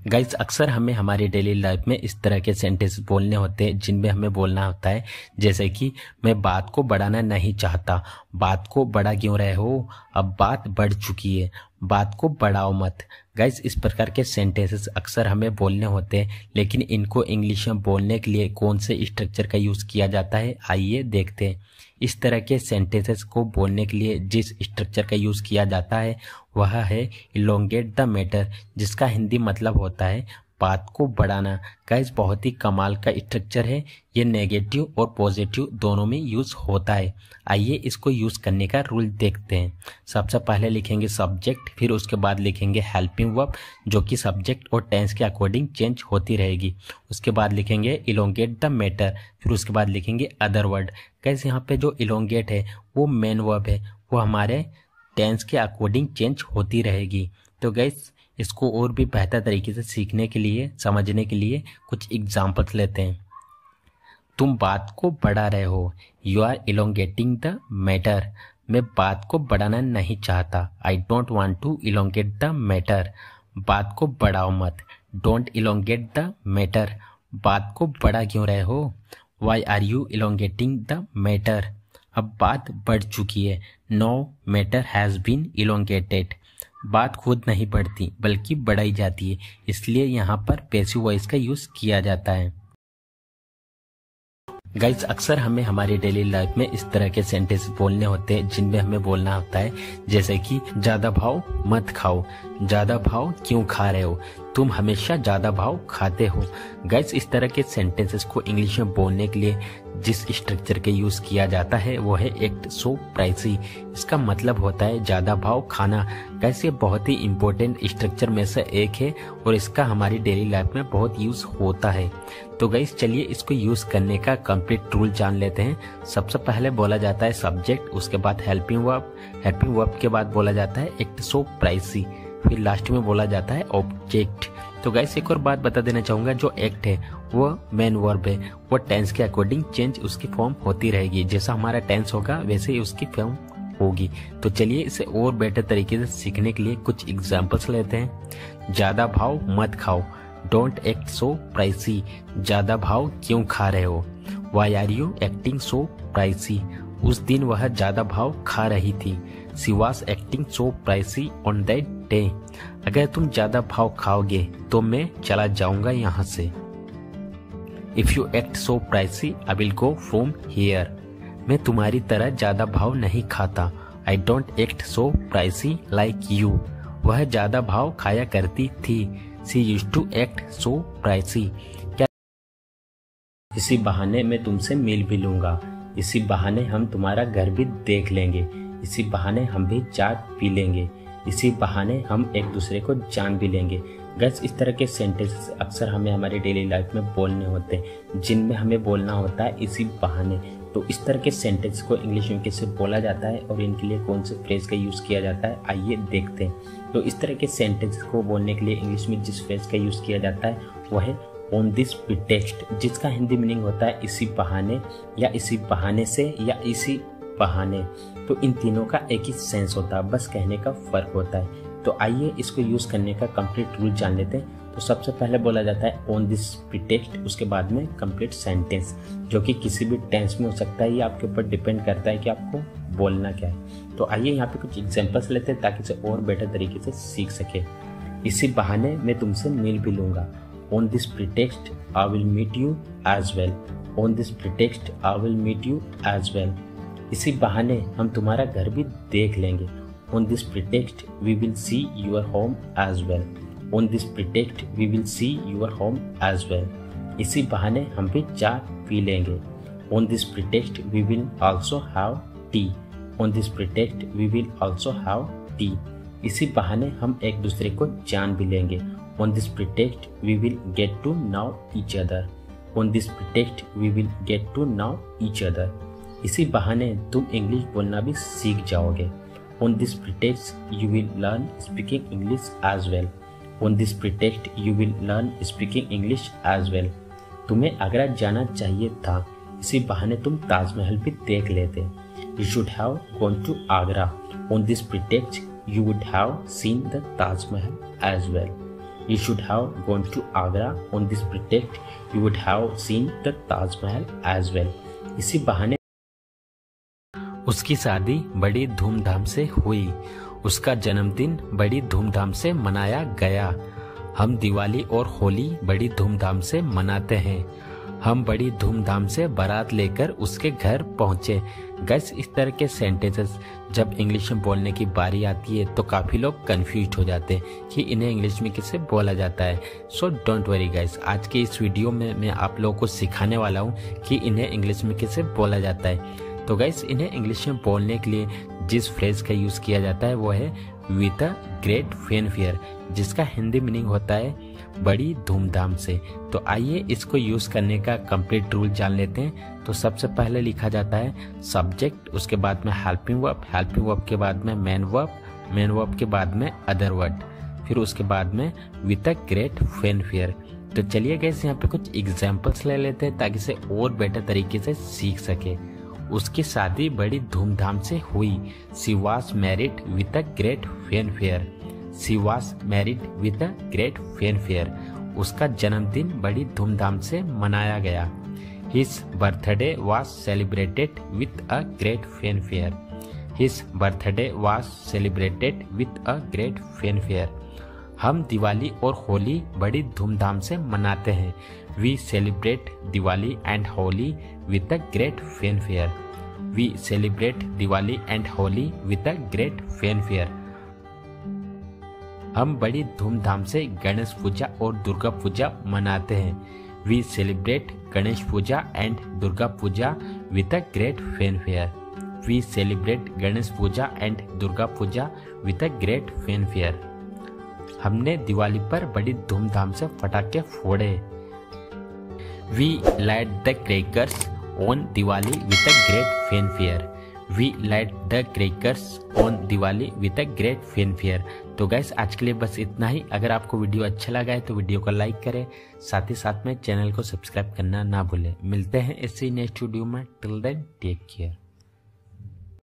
Guys अक्सर हमें हमारी डेली लाइफ में इस तरह के सेंटेंस बोलने होते हैं जिनमें हमें बोलना होता है जैसे कि मैं बात को बढ़ाना नहीं चाहता। बात को बढ़ा क्यों रहे हो, अब बात बढ़ चुकी है, बात को बढ़ाओ मत। गाइस इस प्रकार के सेंटेंसेस अक्सर हमें बोलने होते हैं, लेकिन इनको इंग्लिश में बोलने के लिए कौन से स्ट्रक्चर का यूज किया जाता है आइए देखते हैं। इस तरह के सेंटेंसेस को बोलने के लिए जिस स्ट्रक्चर का यूज किया जाता है वह है इलोंगेट द मैटर, जिसका हिंदी मतलब होता है बात को बढ़ाना। गाइस बहुत ही कमाल का स्ट्रक्चर है, ये नेगेटिव और पॉजिटिव दोनों में यूज होता है। आइए इसको यूज करने का रूल देखते हैं। सबसे पहले लिखेंगे सब्जेक्ट, फिर उसके बाद लिखेंगे हेल्पिंग वर्ब जो कि सब्जेक्ट और टेंस के अकॉर्डिंग चेंज होती रहेगी। उसके बाद लिखेंगे इलोंगेट द मैटर, फिर उसके बाद लिखेंगे अदर वर्ड। गाइस यहाँ पे जो इलोंगेट है वो मेन वर्ब है, वो हमारे टेंस के अकॉर्डिंग चेंज होती रहेगी। तो गाइस इसको और भी बेहतर तरीके से सीखने के लिए, समझने के लिए कुछ एग्जाम्पल्स लेते हैं। तुम बात को बढ़ा रहे हो, you are elongating the matter. मैं बात को बढ़ाना नहीं चाहता, I don't want to elongate the matter. बात को बढ़ाओ मत, डोंट इलोंगेट द मैटर। बात को बढ़ा क्यों रहे हो, why are you elongating the matter. अब बात बढ़ चुकी है, no matter has been elongated. बात खुद नहीं बढ़ती बल्कि बढ़ाई जाती है, इसलिए यहाँ पर पैसिव वॉइस का यूज किया जाता है। गाइस अक्सर हमें हमारी डेली लाइफ में इस तरह के सेंटेंस बोलने होते हैं जिनमें हमें बोलना होता है जैसे कि ज्यादा भाव मत खाओ। ज्यादा भाव क्यों खा रहे हो, तुम हमेशा ज्यादा भाव खाते हो। गाइस इस तरह के सेंटेंसेस को इंग्लिश में बोलने के लिए जिस स्ट्रक्चर के यूज किया जाता है वो है एक्ट सो प्राइसी। इसका मतलब होता है ज्यादा भाव खाना। गाइस ये बहुत ही इंपॉर्टेंट स्ट्रक्चर में से एक है और इसका हमारी डेली लाइफ में बहुत यूज होता है। तो गाइस चलिए इसको यूज करने का कंप्लीट रूल जान लेते हैं। सबसे पहले बोला जाता है सब्जेक्ट, उसके बाद हेल्पिंग वर्ब, हेल्पिंग वर्ब के बाद बोला जाता है एक्ट सो प्राइसी, फिर लास्ट में बोला जाता है ऑब्जेक्ट। तो गाइस एक और बात बता देना चाहूंगा, जो एक्ट है वो मेन वर्ब है, वो टेंस के अकॉर्डिंग चेंज उसकी फॉर्म होती रहेगी। जैसा हमारा टेंस होगा वैसे ही उसकी फॉर्म होगी। तो चलिए इसे और बेटर तरीके से सीखने के लिए कुछ एग्जांपल्स लेते हैं। ज्यादा भाव मत खाओ, डोंट एक्ट सो प्राइसी। ज्यादा भाव क्यों खा रहे हो, why are you acting so pricey. उस दिन वह ज्यादा भाव खा रही थी, she was acting so pricey on that day. अगर तुम ज्यादा भाव खाओगे तो मैं चला जाऊंगा यहाँ से। If you act so pricey I will go from here. मैं तुम्हारी तरह ज्यादा भाव नहीं खाता, I don't act so pricey like you. वह ज्यादा भाव खाया करती थी, she used to act so pricey. क्या इसी बहाने मैं तुमसे मिल भी लूंगा, इसी बहाने हम तुम्हारा घर भी देख लेंगे, इसी बहाने हम भी चाय पी लेंगे, इसी बहाने हम एक दूसरे को जान भी लेंगे। गैस इस तरह के सेंटेंसेस अक्सर हमें हमारी डेली लाइफ में बोलने होते हैं जिनमें हमें बोलना होता है इसी बहाने। तो इस तरह के सेंटेंस को इंग्लिश में कैसे बोला जाता है और इनके लिए कौन से फ्रेज का यूज किया जाता है आइए देखते हैं। तो इस तरह के सेंटेंस को बोलने के लिए इंग्लिश में जिस फ्रेज का यूज किया जाता है वो है ऑन दिस प्रिटेक्स्ट, जिसका हिंदी मीनिंग होता है इसी बहाने या इसी बहाने से या इसी बहाने। तो इन तीनों का एक ही सेंस होता है, बस कहने का फर्क होता है। तो आइए इसको यूज करने का कंप्लीट रूल जान लेते हैं। तो सबसे पहले बोला जाता है ऑन दिस प्रिटेक्स्ट, उसके बाद में कंप्लीट सेंटेंस जो कि किसी भी टेंस में हो सकता है, ये आपके ऊपर डिपेंड करता है कि आपको बोलना क्या है। तो आइए यहाँ पे कुछ एग्जांपल्स लेते हैं ताकि इसे और बेटर तरीके से सीख सके। इसी बहाने मैं तुमसे मिल भी लूंगा, on this pretext I will meet you as well, on this pretext I will meet you as well. इसी बहाने हम तुम्हारा घर भी देख लेंगे, on this pretext we will see your home as well, on this pretext we will see your home as well. इसी बहाने हम भी चाय पी लेंगे, on this pretext we will also have tea, on this pretext we will also have tea. इसी बहाने हम एक दूसरे को जान भी लेंगे, on this pretext we will get to know each other, on this pretext we will get to know each other. इसी बहाने तुम इंग्लिश बोलना भी सीख जाओगे, on this pretext you will learn speaking English as well, on this pretext you will learn speaking English as well. तुम्हें आगरा जाना चाहिए था, इसी बहाने तुम ताजमहल भी देख लेते, you should have gone to Agra, on this pretext you would have seen the Taj Mahal as well. You should have gone to Agra on this pretext. You would have seen the Taj Mahal as well. इसी बहाने उसकी शादी बड़ी धूमधाम से हुई, उसका जन्मदिन बड़ी धूमधाम से मनाया गया। हम दिवाली और होली बड़ी धूमधाम से मनाते हैं। हम बड़ी धूमधाम से बारात लेकर उसके घर पहुंचे। गैस इस तरह के सेंटेंसेस जब इंग्लिश में बोलने की बारी आती है तो काफ़ी लोग कंफ्यूज हो जाते हैं कि इन्हें इंग्लिश में कैसे बोला जाता है। सो डोंट वरी गाइस, आज के इस वीडियो में मैं आप लोगों को सिखाने वाला हूँ कि इन्हें इंग्लिश में कैसे बोला जाता है। तो गाइस इन्हें इंग्लिश में बोलने के लिए जिस फ्रेज का यूज़ किया जाता है वो है विद अ ग्रेट फैनफेयर, जिसका हिंदी मीनिंग होता है बड़ी धूमधाम से। तो आइए इसको यूज करने का कंप्लीट रूल जान लेते हैं। तो सबसे पहले लिखा जाता है सब्जेक्ट, उसके बाद में हेल्पिंग वर्ब के बाद में मेन वर्ब के बाद में अदर वर्ड, फिर उसके बाद में विद अ ग्रेट फैनफेयर। तो चलिए गाइस यहाँ पे कुछ एग्जांपल्स ले लेते हैं ताकि इसे और बेटर तरीके से सीख सके। उसकी शादी बड़ी धूमधाम से हुई। She was married with a great fanfare. She was married with a great fanfare. उसका जन्मदिन बड़ी धूमधाम से मनाया गया। His birthday was celebrated with a great fanfare. His birthday was celebrated with a great fanfare. हम दिवाली और होली बड़ी धूमधाम से मनाते हैं। We celebrate Diwali and Holi with a great fanfare. We celebrate Diwali and Holi with a great fanfare. हम बड़ी धूमधाम से गणेश पूजा और दुर्गा पूजा मनाते हैं। We celebrate Ganesh Puja and Durga Puja with a great fanfare. We celebrate Ganesh Puja and Durga Puja with a great fanfare. हमने दिवाली पर बड़ी धूमधाम से पटाखे फोड़े। We light the crackers on Diwali with a great fanfare. We light the crackers on Diwali with a great fanfare। तो guys आज के लिए बस इतना ही। अगर आपको वीडियो अच्छा लगा है तो वीडियो को लाइक करें, साथ ही साथ में चैनल को सब्सक्राइब करना ना भूलें। मिलते हैं ऐसे ही नेक्स्ट वीडियो में। Till then take care.